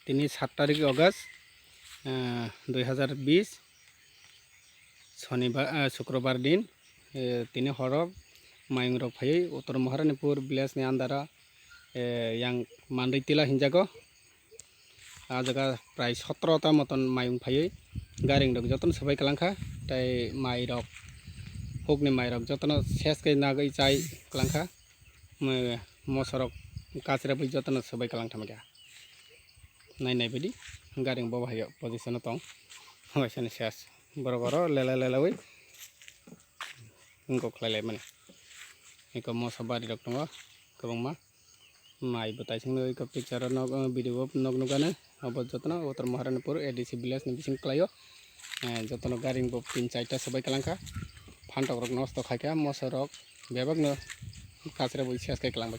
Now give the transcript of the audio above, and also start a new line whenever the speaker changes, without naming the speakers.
তিনি 7 তারিখ অগাস্ট 2020 শনিবার শুক্রবার दिन তিনি হরক মায়ং রক ফাই উত্তর Maharanipur village ni andara yang mandai tila hinjago jaga prai 17 ta moton mayung phai garing dok joton sabai kalangkha tai mai rok hokni mai rok joton ses ke nagai chai kalangkha mosorok kachra bai joton sabai kalang thamaga nai bedi garing bo bhayo position tong hoisani ses boro lelai ngko khlai mane iko mosabari rok tongo kabangma mai betai sing iko picture nog video nog nugane abo jotno Uttar Maharanipur ADC village ni bising klayo jotno garing bo 3-4 ta sabai kalangkha phantok rok nosto khaika mosorok bebak no kachra bo ses kai kalang